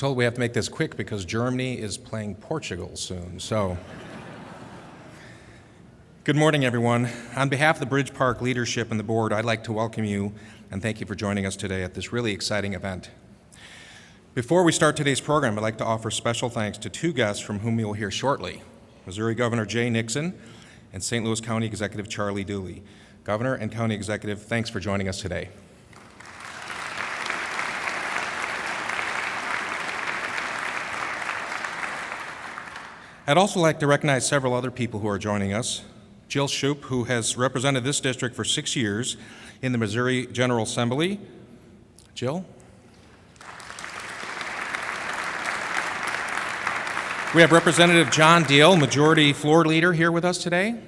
told we have to make this quick because Germany is playing Portugal soon. So, good morning, everyone. On behalf of the Bridge Park leadership and the board, I'd like to welcome you and thank you for joining us today at this really exciting event. Before we start today's program, I'd like to offer special thanks to two guests from whom you will hear shortly, Missouri Governor Jay Nixon and St. Louis County Executive Charlie Dooley. Governor and County Executive, thanks for joining us today. I'd also like to recognize several other people who are joining us. Jill Shoup, who has represented this district for 6 years in the Missouri General Assembly. Jill? We have Representative John Deal, Majority Floor Leader, here with us today.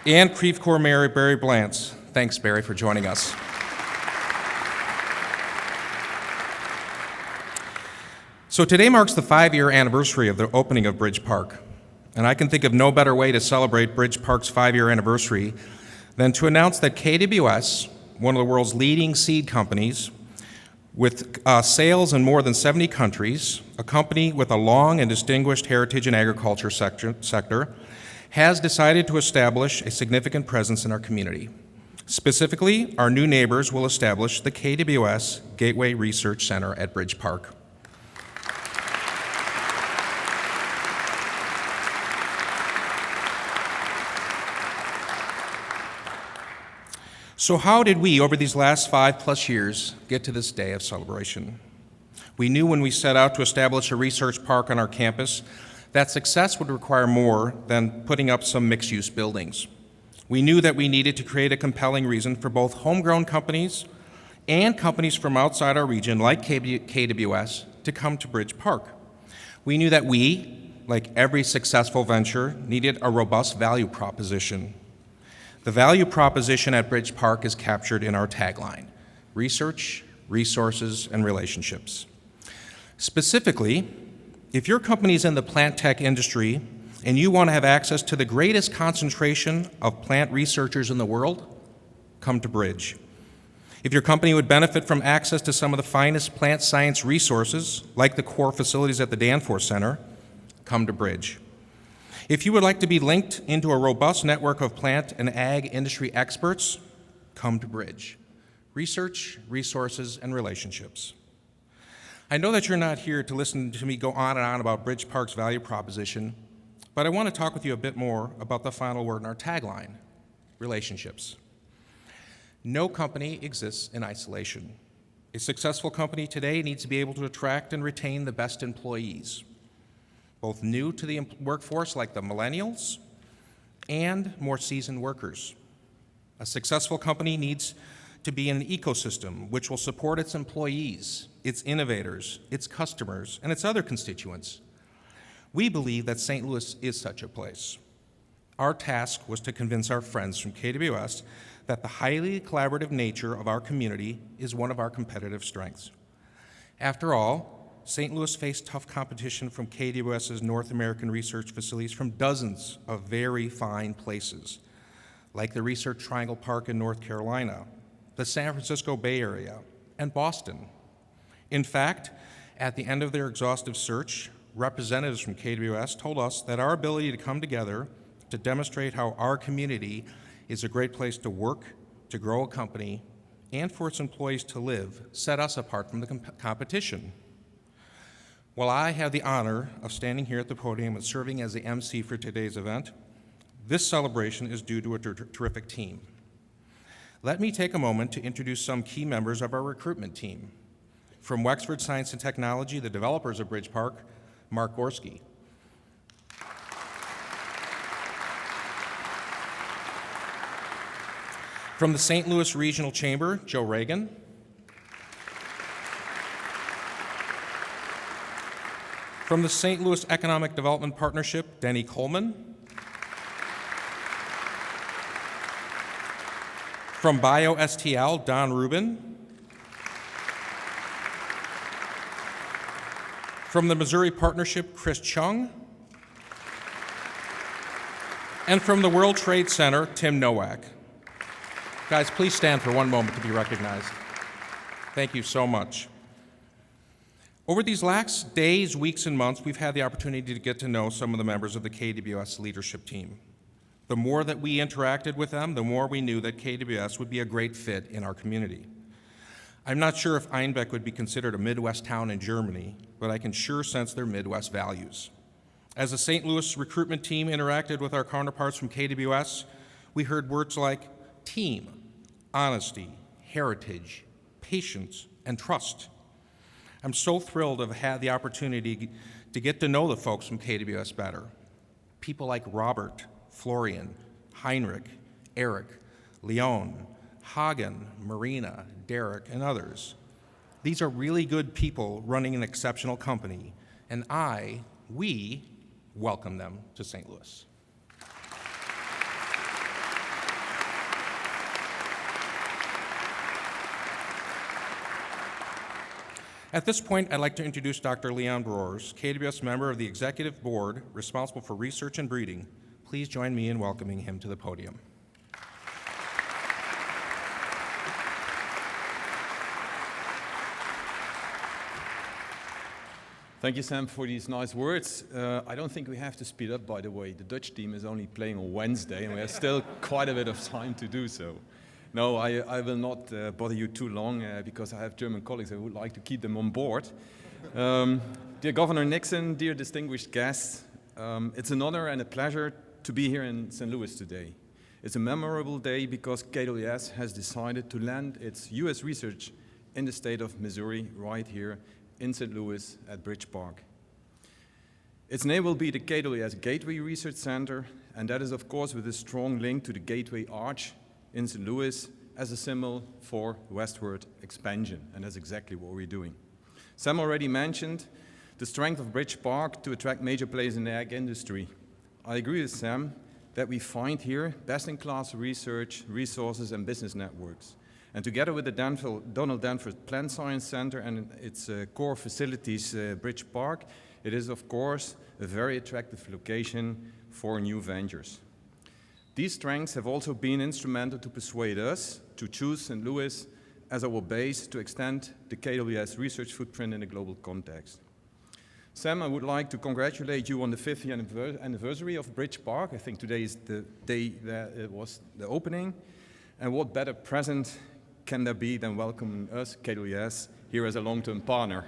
And Creve Coeur Mayor Barry Blantz. Thanks, Barry, for joining us. So today marks the 5-year anniversary of the opening of Bridge Park, and I can think of no better way to celebrate Bridge Park's 5-year anniversary than to announce that KWS, one of the world's leading seed companies with sales in more than 70 countries, a company with a long and distinguished heritage in agriculture sector, has decided to establish a significant presence in our community. Specifically, our new neighbors will establish the KWS Gateway Research Center at Bridge Park. So how did we, over these last 5+ years, get to this day of celebration? We knew when we set out to establish a research park on our campus that success would require more than putting up some mixed-use buildings. We knew that we needed to create a compelling reason for both homegrown companies and companies from outside our region, like KWS, to come to Bridge Park. We knew that we, like every successful venture, needed a robust value proposition. The value proposition at Bridge Park is captured in our tagline: research, resources, and relationships. Specifically, if your company's in the plant tech industry and you want to have access to the greatest concentration of plant researchers in the world, come to Bridge. If your company would benefit from access to some of the finest plant science resources, like the core facilities at the Danforth Center, come to Bridge. If you would like to be linked into a robust network of plant and ag industry experts, come to Bridge. Research, resources, and relationships. I know that you're not here to listen to me go on and on about Bridge Park's value proposition, but I want to talk with you a bit more about the final word in our tagline: relationships. No company exists in isolation. A successful company today needs to be able to attract and retain the best employees, both new to the workforce like the millennials and more seasoned workers. A successful company needs to be an ecosystem which will support its employees, its innovators, its customers, and its other constituents. We believe that St. Louis is such a place. Our task was to convince our friends from KWS that the highly collaborative nature of our community is one of our competitive strengths. After all, St. Louis faced tough competition from KWS's North American research facilities from dozens of very fine places, like the Research Triangle Park in North Carolina, the San Francisco Bay Area, and Boston. In fact, at the end of their exhaustive search, representatives from KWS told us that our ability to come together to demonstrate how our community is a great place to work, to grow a company, and for its employees to live set us apart from the competition. While I have the honor of standing here at the podium and serving as the MC for today's event, this celebration is due to a terrific team. Let me take a moment to introduce some key members of our recruitment team. From Wexford Science and Technology, the developers of Bridge Park, Mark Gorski. From the St. Louis Regional Chamber, Joe Reagan. From the St. Louis Economic Development Partnership, Denny Coleman. From BioSTL, Don Rubin. From the Missouri Partnership, Chris Chung. And from the World Trade Center, Tim Nowak. Guys, please stand for one moment to be recognized. Thank you so much. Over these last days, weeks, and months, we've had the opportunity to get to know some of the members of the KWS leadership team. The more that we interacted with them, the more we knew that KWS would be a great fit in our community. I'm not sure if Einbeck would be considered a Midwest town in Germany, but I can sure sense their Midwest values. As the St. Louis recruitment team interacted with our counterparts from KWS, we heard words like team, honesty, heritage, patience, and trust. I'm so thrilled to have had the opportunity to get to know the folks from KWS better. People like Robert, Florian, Heinrich, Eric, Leon, Hagen, Marina, Derek, and others. These are really good people running an exceptional company, and we welcome them to St. Louis. At this point, I'd like to introduce Dr. Leon Broers, KWS member of the Executive Board responsible for research and breeding. Please join me in welcoming him to the podium. Thank you, Sam, for these nice words. I don't think we have to speed up, by the way. The Dutch team is only playing on Wednesday, and we have still quite a bit of time to do so. No, I will not bother you too long because I have German colleagues. I would like to keep them on board. Dear Governor Nixon, dear distinguished guests, it's an honor and a pleasure to be here in St. Louis today. It's a memorable day because KWS has decided to land its U.S. research in the state of Missouri right here in St. Louis at Bridge Park. Its name will be the KWS Gateway Research Center, and that is, of course, with a strong link to the Gateway Arch in St. Louis as a symbol for westward expansion, and that's exactly what we're doing. Sam already mentioned the strength of Bridge Park to attract major players in the ag industry. I agree with Sam that we find here best-in-class research, resources, and business networks. And together with the Donald Danforth Plant Science Center and its core facilities, Bridge Park, it is, of course, a very attractive location for new ventures. These strengths have also been instrumental to persuade us to choose St. Louis as our base to extend the KWS research footprint in a global context. Sam, I would like to congratulate you on the 5th anniversary of Bridge Park. I think today is the day that it was the opening. And what better present can there be than welcoming us, KWS, here as a long-term partner?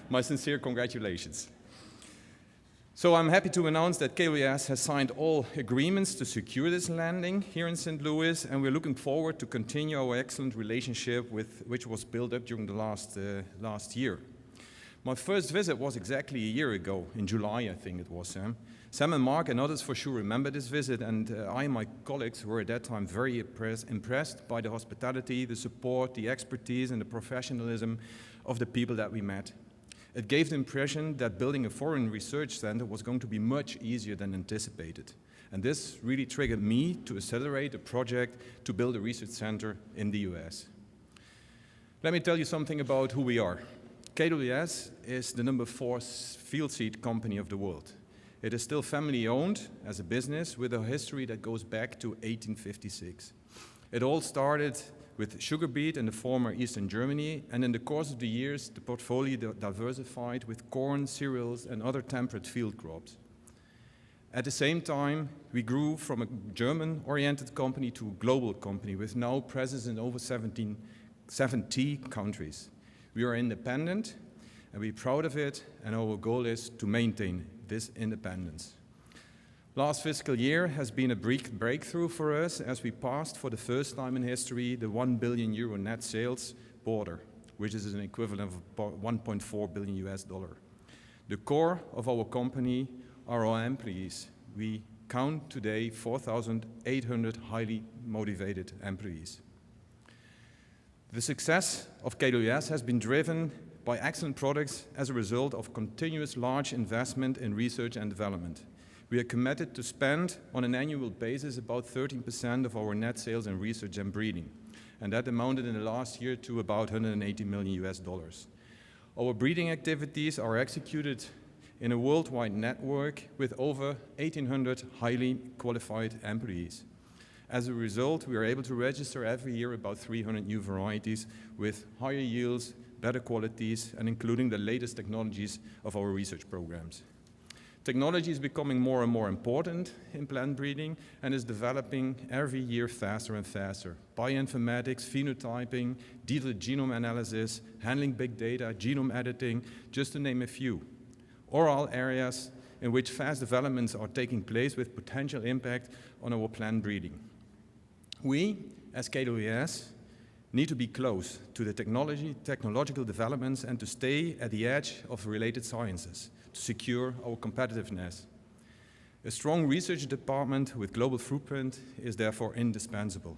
My sincere congratulations. So I'm happy to announce that KWS has signed all agreements to secure this landing here in St. Louis, and we're looking forward to continue our excellent relationship which was built up during the last year. My first visit was exactly a year ago, in July, I think it was, Sam. Sam and Mark and others for sure remember this visit, and I and my colleagues were at that time very impressed by the hospitality, the support, the expertise, and the professionalism of the people that we met. It gave the impression that building a foreign research center was going to be much easier than anticipated. And this really triggered me to accelerate a project to build a research center in the US. Let me tell you something about who we are. KWS is the number 4 field seed company of the world. It is still family-owned as a business with a history that goes back to 1856. It all started with sugar beet in the former Eastern Germany, and in the course of the years, the portfolio diversified with corn, cereals, and other temperate field crops. At the same time, we grew from a German-oriented company to a global company with now presence in over 70 countries. We are independent, and we're proud of it, and our goal is to maintain this independence. Last fiscal year has been a breakthrough for us as we passed for the first time in history the €1 billion net sales border, which is an equivalent of about $1.4 billion US. The core of our company are our employees. We count today 4,800 highly motivated employees. The success of KWS has been driven by excellent products as a result of continuous large investment in research and development. We are committed to spend on an annual basis about 13% of our net sales in research and breeding, and that amounted in the last year to about $180 million US. Our breeding activities are executed in a worldwide network with over 1,800 highly qualified employees. As a result, we are able to register every year about 300 new varieties with higher yields, better qualities, and including the latest technologies of our research programs. Technology is becoming more and more important in plant breeding and is developing every year faster and faster. Bioinformatics, phenotyping, detailed genome analysis, handling big data, genome editing, just to name a few. All are areas in which fast developments are taking place with potential impact on our plant breeding. We, as KWS, need to be close to the technological developments and to stay at the edge of related sciences to secure our competitiveness. A strong research department with global footprint is therefore indispensable.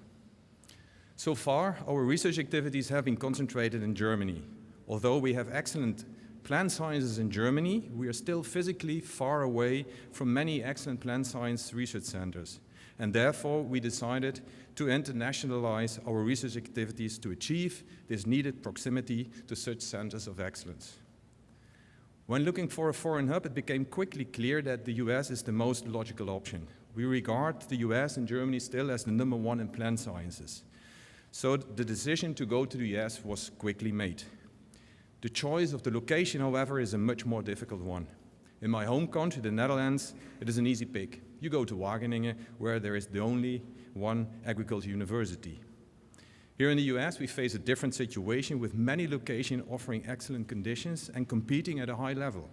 So far, our research activities have been concentrated in Germany. Although we have excellent plant sciences in Germany, we are still physically far away from many excellent plant science research centers. And therefore, we decided to internationalize our research activities to achieve this needed proximity to such centers of excellence. When looking for a foreign hub, it became quickly clear that the US is the most logical option. We regard the US and Germany still as the #1 in plant sciences. So the decision to go to the US was quickly made. The choice of the location, however, is a much more difficult one. In my home country, the Netherlands, it is an easy pick. You go to Wageningen, where there is the only one agriculture university. Here in the US, we face a different situation with many locations offering excellent conditions and competing at a high level.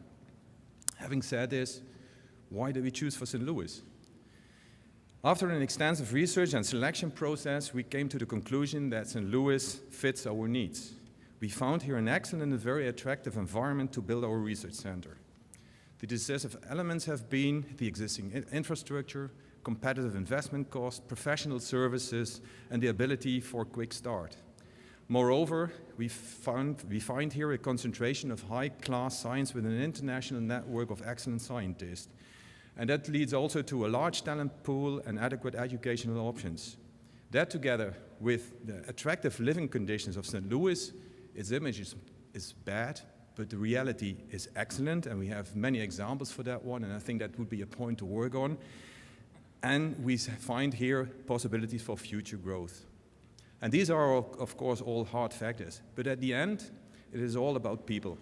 Having said this, why did we choose for St. Louis? After an extensive research and selection process, we came to the conclusion that St. Louis fits our needs. We found here an excellent and very attractive environment to build our research center. The decisive elements have been the existing infrastructure, competitive investment costs, professional services, and the ability for a quick start. Moreover, we find here a concentration of high-class science with an international network of excellent scientists. And that leads also to a large talent pool and adequate educational options. That together with the attractive living conditions of St. Louis, its image is bad, but the reality is excellent, and we have many examples for that one, and I think that would be a point to work on. And we find here possibilities for future growth. And these are, of course, all hard factors, but at the end, it is all about people.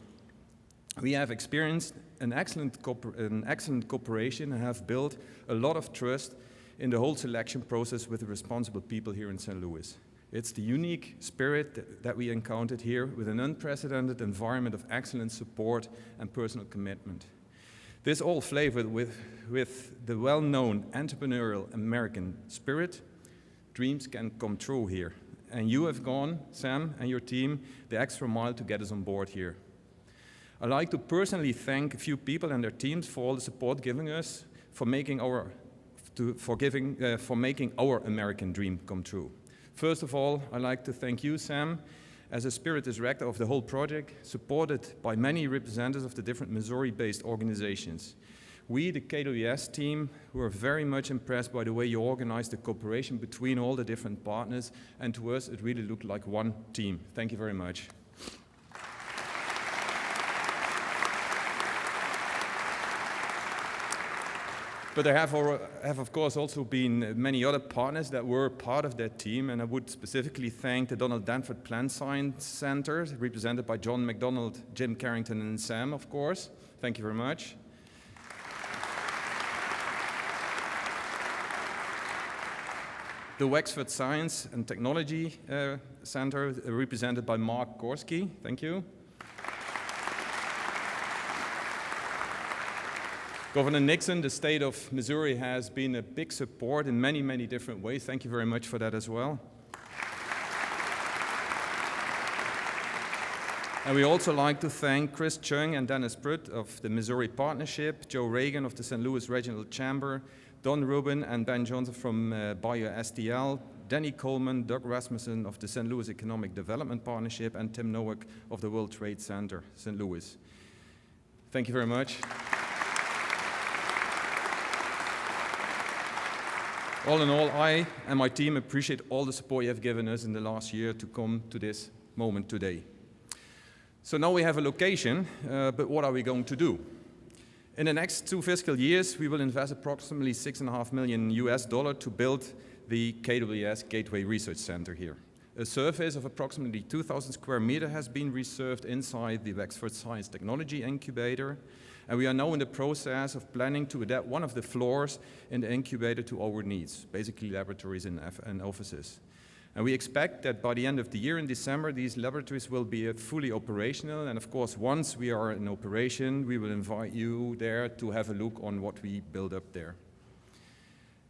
We have experienced an excellent cooperation and have built a lot of trust in the whole selection process with the responsible people here in St. Louis. It's the unique spirit that we encountered here with an unprecedented environment of excellent support and personal commitment. This all flavored with the well-known entrepreneurial American spirit. Dreams can come true here. And you have gone, Sam and your team, the extra mile to get us on board here. I'd like to personally thank a few people and their teams for all the support given us for making our American dream come true. First of all, I'd like to thank you, Sam, as a spirit director of the whole project, supported by many representatives of the different Missouri-based organizations. We, the KWS team, were very much impressed by the way you organized the cooperation between all the different partners, and to us, it really looked like one team. Thank you very much. But there have, of course, also been many other partners that were part of that team, and I would specifically thank the Donald Danford Plant Science Center, represented by John McDonald, Jim Carrington, and Sam, of course. Thank you very much. The Wexford Science and Technology Center, represented by Mark Gorski. Thank you. Governor Nixon, the state of Missouri, has been a big support in many, many different ways. Thank you very much for that as well. And we also like to thank Chris Chung and Dennis Pruitt of the Missouri Partnership, Joe Reagan of the St. Louis Regional Chamber, Don Rubin and Ben Johnson from BioSTL, Danny Coleman, Doug Rasmussen of the St. Louis Economic Development Partnership, and Tim Nowak of the World Trade Center, St. Louis. Thank you very much. All in all, I and my team appreciate all the support you have given us in the last year to come to this moment today. So now we have a location, but what are we going to do? In the next 2 fiscal years, we will invest approximately $6.5 million to build the KWS Gateway Research Center here. A surface of approximately 2,000 square meters has been reserved inside the Wexford Science Technology Incubator, and we are now in the process of planning to adapt one of the floors in the incubator to our needs, basically laboratories and offices. And we expect that by the end of the year in December, these laboratories will be fully operational. And of course, once we are in operation, we will invite you there to have a look on what we build up there.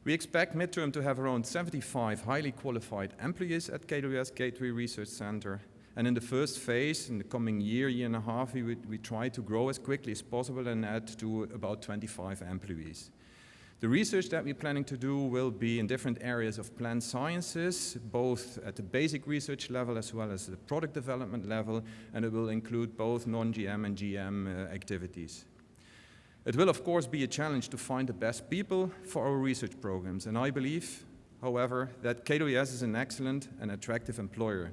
We expect midterm to have around 75 highly qualified employees at KWS Gateway Research Center. And in the first phase, in the coming year and a half, we try to grow as quickly as possible and add to about 25 employees. The research that we're planning to do will be in different areas of plant sciences, both at the basic research level as well as the product development level, and it will include both non-GM and GM activities. It will, of course, be a challenge to find the best people for our research programs, and I believe, however, that KWS is an excellent and attractive employer,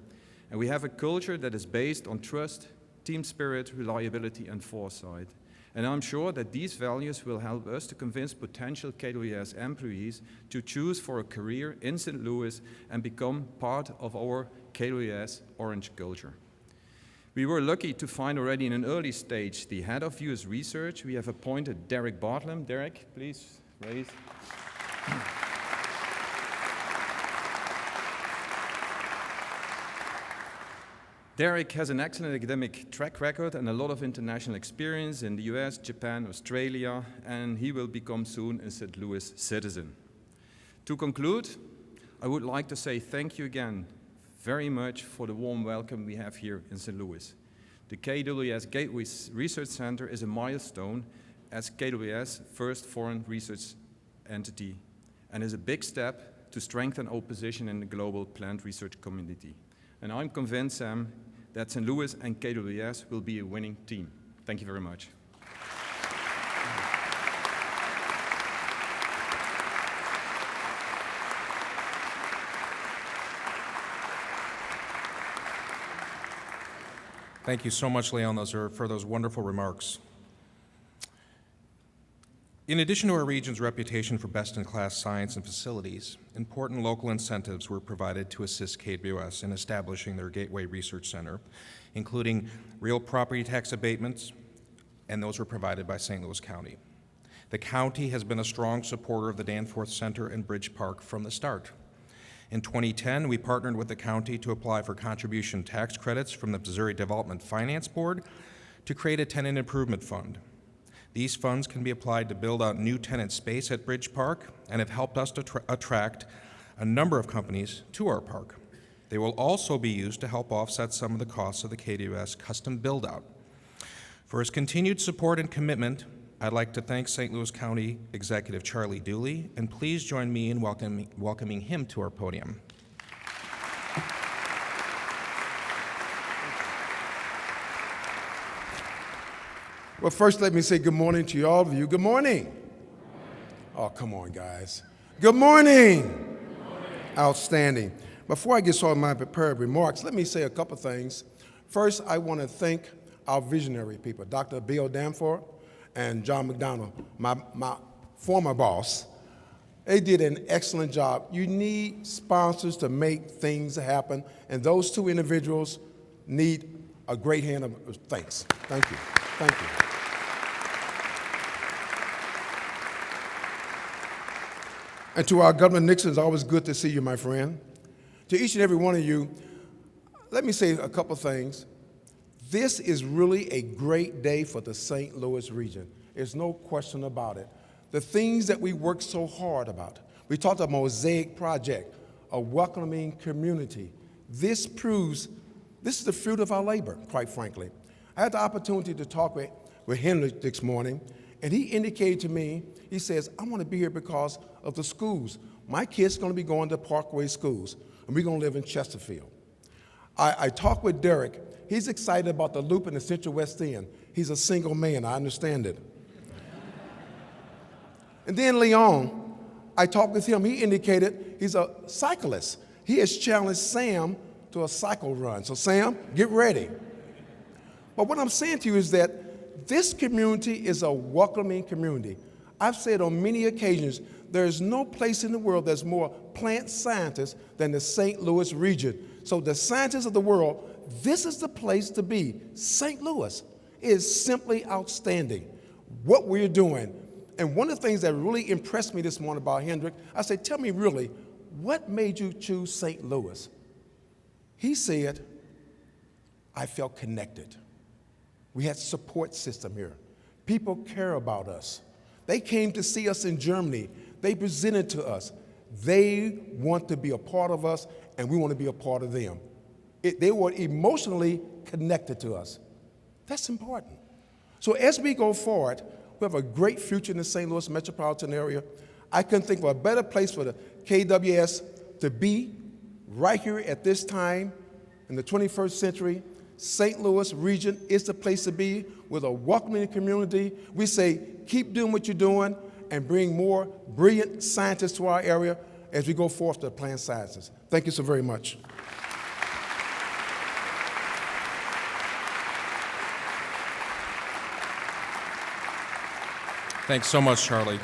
and we have a culture that is based on trust, team spirit, reliability, and foresight. And I'm sure that these values will help us to convince potential KWS employees to choose for a career in St. Louis and become part of our KWS Orange culture. We were lucky to find already in an early stage the head of US research. We have appointed Derek Bartlam. Derek, please raise. Derek has an excellent academic track record and a lot of international experience in the US, Japan, Australia, and he will become soon a St. Louis citizen. To conclude, I would like to say thank you again very much for the warm welcome we have here in St. Louis. The KWS Gateway Research Center is a milestone as KWS' first foreign research entity and is a big step to strengthen our position in the global plant research community. And I'm convinced, Sam, that St. Louis and KWS will be a winning team. Thank you very much. Thank you so much, Leon, for those wonderful remarks. In addition to our region's reputation for best-in-class science and facilities, important local incentives were provided to assist KWS in establishing their Gateway Research Center, including real property tax abatements, and those were provided by St. Louis County. The county has been a strong supporter of the Danforth Center and Bridge Park from the start. In 2010, we partnered with the county to apply for contribution tax credits from the Missouri Development Finance Board to create a tenant improvement fund. These funds can be applied to build out new tenant space at Bridge Park and have helped us to attract a number of companies to our park. They will also be used to help offset some of the costs of the KWS custom build-out. For his continued support and commitment, I'd like to thank St. Louis County Executive Charlie Dooley, and please join me in welcoming him to our podium. Well, first let me say good morning to all of you. Good morning. Oh, come on, guys. Good morning. Good morning. Outstanding. Before I get started on my prepared remarks, let me say a couple things. First, I want to thank our visionary people, Dr. Bill Danforth and John McDonald, my former boss. They did an excellent job. You need sponsors to make things happen, and those two individuals need a great hand of thanks. Thank you. Thank you. And to our Governor Nixon, it's always good to see you, my friend. To each and every one of you, let me say a couple things. This is really a great day for the St. Louis region. There's no question about it. The things that we worked so hard about. We talked about Mosaic Project, a welcoming community. This is the fruit of our labor, quite frankly. I had the opportunity to talk with Henry this morning, and he indicated to me, he says, I want to be here because of the schools. My kids are going to be going to Parkway schools, and we're going to live in Chesterfield. I talked with Derek. He's excited about the loop in the Central West End. He's a single man, I understand it. And then Leon, I talked with him. He indicated he's a cyclist. He has challenged Sam to a cycle run. So Sam, get ready. But what I'm saying to you is that this community is a welcoming community. I've said on many occasions, there is no place in the world that's more plant scientists than the St. Louis region. So the scientists of the world, this is the place to be. St. Louis is simply outstanding. What we're doing. And one of the things that really impressed me this morning about Hendrick, I said, tell me really, what made you choose St. Louis? He said, I felt connected. We had support system here. People care about us. They came to see us in Germany. They presented to us. They want to be a part of us, and we want to be a part of them. They were emotionally connected to us. That's important. So as we go forward, we have a great future in the St. Louis metropolitan area. I couldn't think of a better place for the KWS to be right here at this time in the 21st century. St. Louis region is the place to be with a welcoming community. We say, keep doing what you're doing and bring more brilliant scientists to our area as we go forth to plant sciences. Thank you so very much. Thanks so much, Charlie.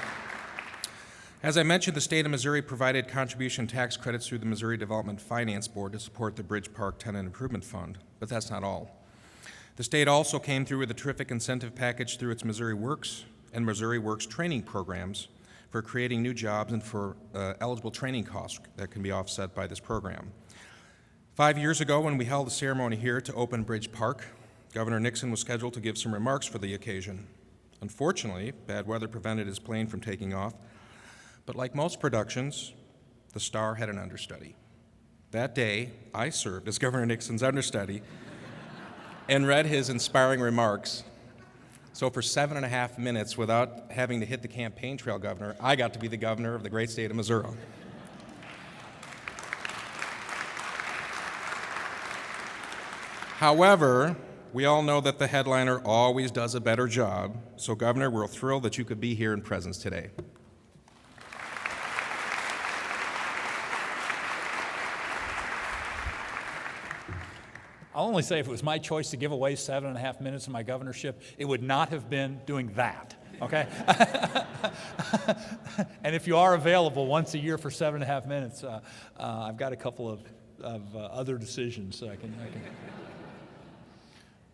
As I mentioned, the state of Missouri provided contribution tax credits through the Missouri Development Finance Board to support the Bridge Park Tenant Improvement Fund, but that's not all. The state also came through with a terrific incentive package through its Missouri Works and Missouri Works training programs for creating new jobs and for eligible training costs that can be offset by this program. 5 years ago, when we held a ceremony here to open Bridge Park, Governor Nixon was scheduled to give some remarks for the occasion. Unfortunately, bad weather prevented his plane from taking off, but like most productions, the star had an understudy. That day, I served as Governor Nixon's understudy and read his inspiring remarks. So for 7.5 minutes, without having to hit the campaign trail, Governor, I got to be the governor of the great state of Missouri. However, we all know that the headliner always does a better job. So, Governor, we're thrilled that you could be here in presence today. I'll only say if it was my choice to give away 7.5 minutes of my governorship, it would not have been doing that, okay? And if you are available once a year for 7.5 minutes, I've got a couple of other decisions I can.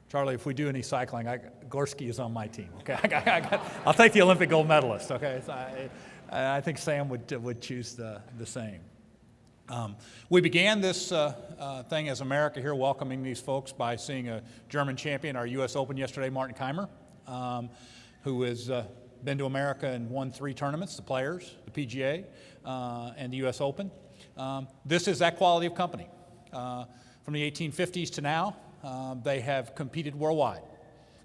Charlie, if we do any cycling, Gorski is on my team, okay? I'll take the Olympic gold medalist, okay? I think Sam would choose the same. We began this thing as America here, welcoming these folks by seeing a German champion, our U.S. Open yesterday, Martin Keimer, who has been to America and won 3 tournaments, the Players, the PGA, and the U.S. Open. This is that quality of company. From the 1850s to now, they have competed worldwide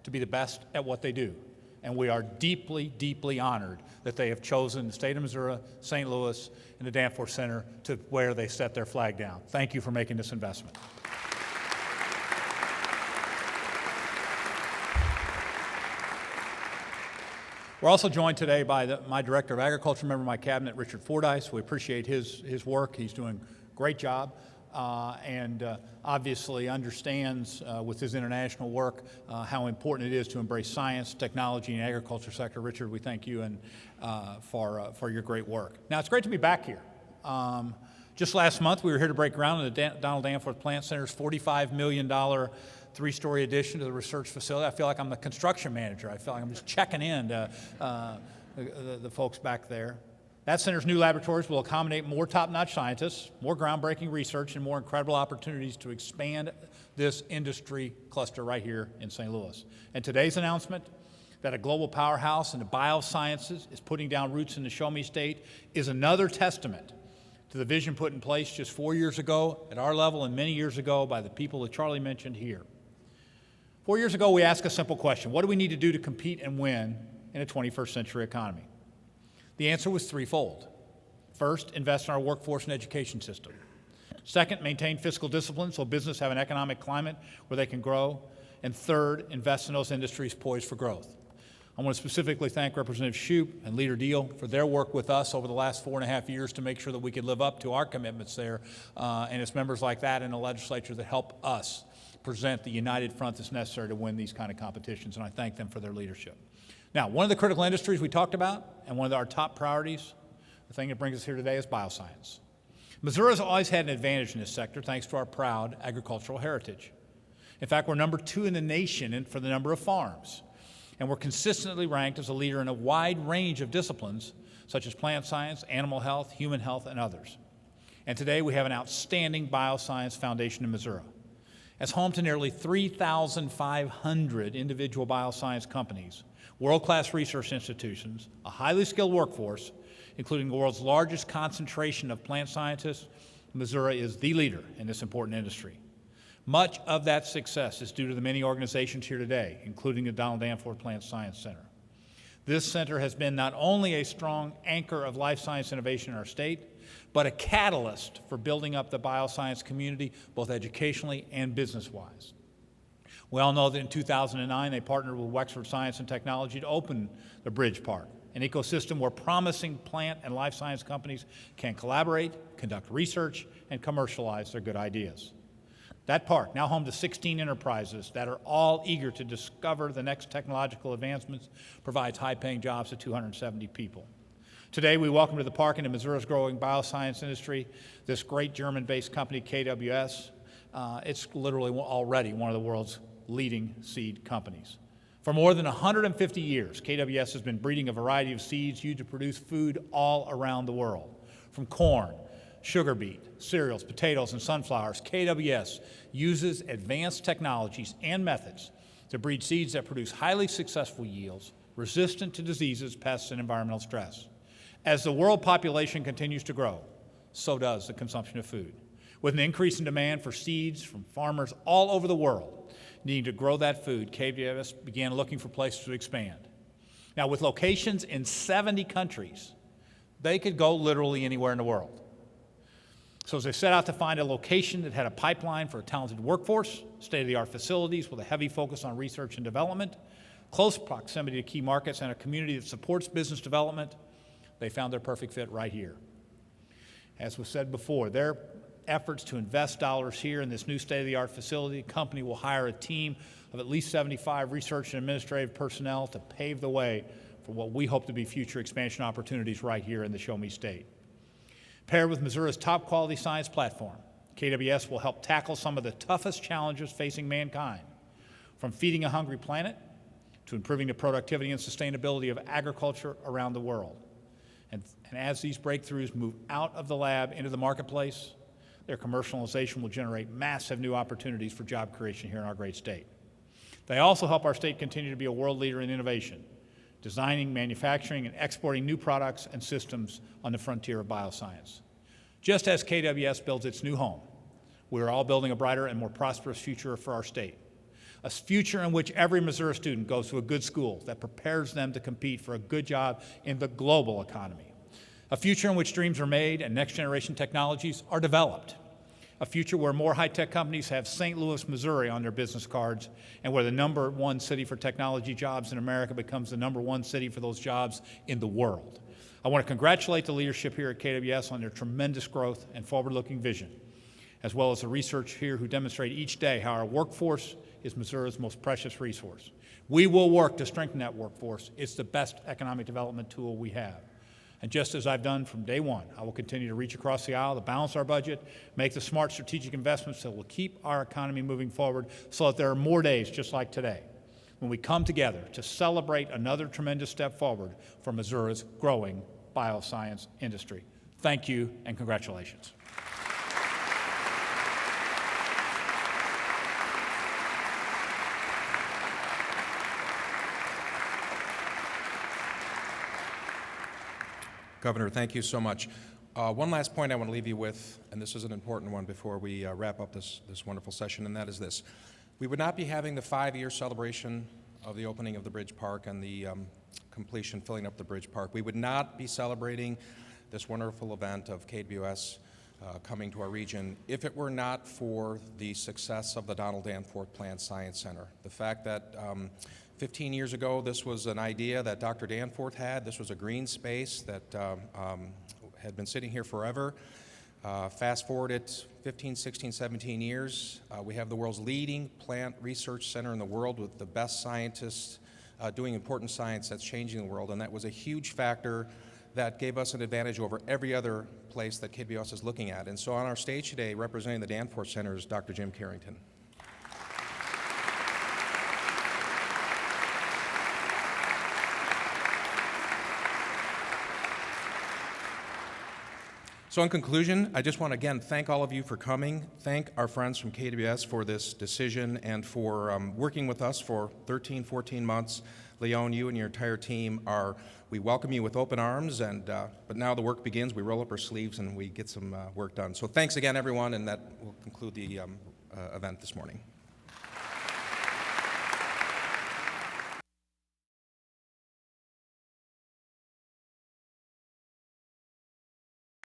to be the best at what they do. And we are deeply, deeply honored that they have chosen the state of Missouri, St. Louis, and the Danforth Center to where they set their flag down. Thank you for making this investment. We're also joined today by my Director of Agriculture, member of my cabinet, Richard Fordyce. We appreciate his work. He's doing a great job. And obviously understands with his international work how important it is to embrace science, technology, and agriculture sector. Richard, we thank you and for your great work. Now, it's great to be back here. Just last month, we were here to break ground on the Donald Danforth Plant Center's $45 million 3-story addition to the research facility. I feel like I'm the construction manager. I feel like I'm just checking in to the folks back there. That center's new laboratories will accommodate more top-notch scientists, more groundbreaking research, and more incredible opportunities to expand this industry cluster right here in St. Louis. And today's announcement that a global powerhouse in the biosciences is putting down roots in the Show Me State is another testament to the vision put in place just 4 years ago at our level and many years ago by the people that Charlie mentioned here. 4 years ago, we asked a simple question: what do we need to do to compete and win in a 21st century economy? The answer was threefold. First, invest in our workforce and education system. Second, maintain fiscal discipline so business have an economic climate where they can grow. And third, invest in those industries poised for growth. I want to specifically thank Representative Shoup and Leader Deal for their work with us over the last 4.5 years to make sure that we could live up to our commitments there. And it's members like that in the legislature that help us present the united front that's necessary to win these kind of competitions, and I thank them for their leadership. Now, one of the critical industries we talked about, and one of our top priorities, the thing that brings us here today, is bioscience. Missouri has always had an advantage in this sector thanks to our proud agricultural heritage. In fact, we're number 2 in the nation for the number of farms, and we're consistently ranked as a leader in a wide range of disciplines such as plant science, animal health, human health, and others. And today we have an outstanding bioscience foundation in Missouri. As home to nearly 3,500 individual bioscience companies, world-class research institutions, a highly skilled workforce, including the world's largest concentration of plant scientists, Missouri is the leader in this important industry. Much of that success is due to the many organizations here today, including the Donald Danforth Plant Science Center. This center has been not only a strong anchor of life science innovation in our state, but a catalyst for building up the bioscience community, both educationally and business-wise. We all know that in 2009, they partnered with Wexford Science and Technology to open the Bridge Park, an ecosystem where promising plant and life science companies can collaborate, conduct research, and commercialize their good ideas. That park, now home to 16 enterprises that are all eager to discover the next technological advancements, provides high-paying jobs to 270 people. Today, we welcome to the park and to Missouri's growing bioscience industry this great German-based company, KWS. It's literally already one of the world's leading seed companies. For more than 150 years, KWS has been breeding a variety of seeds used to produce food all around the world. From corn, sugar beet, cereals, potatoes, and sunflowers, KWS uses advanced technologies and methods to breed seeds that produce highly successful yields, resistant to diseases, pests, and environmental stress. As the world population continues to grow, so does the consumption of food. With an increase in demand for seeds from farmers all over the world needing to grow that food, KWS began looking for places to expand. Now, with locations in 70 countries, they could go literally anywhere in the world. So as they set out to find a location that had a pipeline for a talented workforce, state-of-the-art facilities with a heavy focus on research and development, close proximity to key markets, and a community that supports business development, they found their perfect fit right here. As was said before, their efforts to invest dollars here in this new state-of-the-art facility, the company will hire a team of at least 75 research and administrative personnel to pave the way for what we hope to be future expansion opportunities right here in the Show Me State. Paired with Missouri's top quality science platform, KWS will help tackle some of the toughest challenges facing mankind, from feeding a hungry planet to improving the productivity and sustainability of agriculture around the world. And as these breakthroughs move out of the lab into the marketplace, their commercialization will generate massive new opportunities for job creation here in our great state. They also help our state continue to be a world leader in innovation, designing, manufacturing, and exporting new products and systems on the frontier of bioscience. Just as KWS builds its new home, we're all building a brighter and more prosperous future for our state. A future in which every Missouri student goes to a good school that prepares them to compete for a good job in the global economy. A future in which dreams are made and next-generation technologies are developed. A future where more high-tech companies have St. Louis, Missouri on their business cards, and where the #1 city for technology jobs in America becomes the #1 city for those jobs in the world. I want to congratulate the leadership here at KWS on their tremendous growth and forward-looking vision, as well as the research here who demonstrate each day how our workforce is Missouri's most precious resource. We will work to strengthen that workforce. It's the best economic development tool we have. And just as I've done from day one, I will continue to reach across the aisle to balance our budget, make the smart strategic investments that will keep our economy moving forward so that there are more days just like today when we come together to celebrate another tremendous step forward for Missouri's growing bioscience industry. Thank you and congratulations. Governor, thank you so much. One last point I want to leave you with, and this is an important one before we wrap up this wonderful session, and that is this. We would not be having the 5-year celebration of the opening of the Bridge Park and the completion, filling up the Bridge Park. We would not be celebrating this wonderful event of KWS coming to our region if it were not for the success of the Donald Danforth Plant Science Center. The fact that 15 years ago, this was an idea that Dr. Danforth had. This was a green space that had been sitting here forever. Fast forward it 15, 16, 17 years, we have the world's leading plant research center in the world with the best scientists doing important science that's changing the world, and that was a huge factor that gave us an advantage over every other place that KWS is looking at. And so on our stage today, representing the Danforth Center, is Dr. Jim Carrington. So in conclusion, I just want to again thank all of you for coming, thank our friends from KWS for this decision and for working with us for 13, 14 months. Leon, you and your entire team we welcome you with open arms, but now the work begins. We roll up our sleeves and we get some work done. So thanks again, everyone, and that will conclude the event this morning.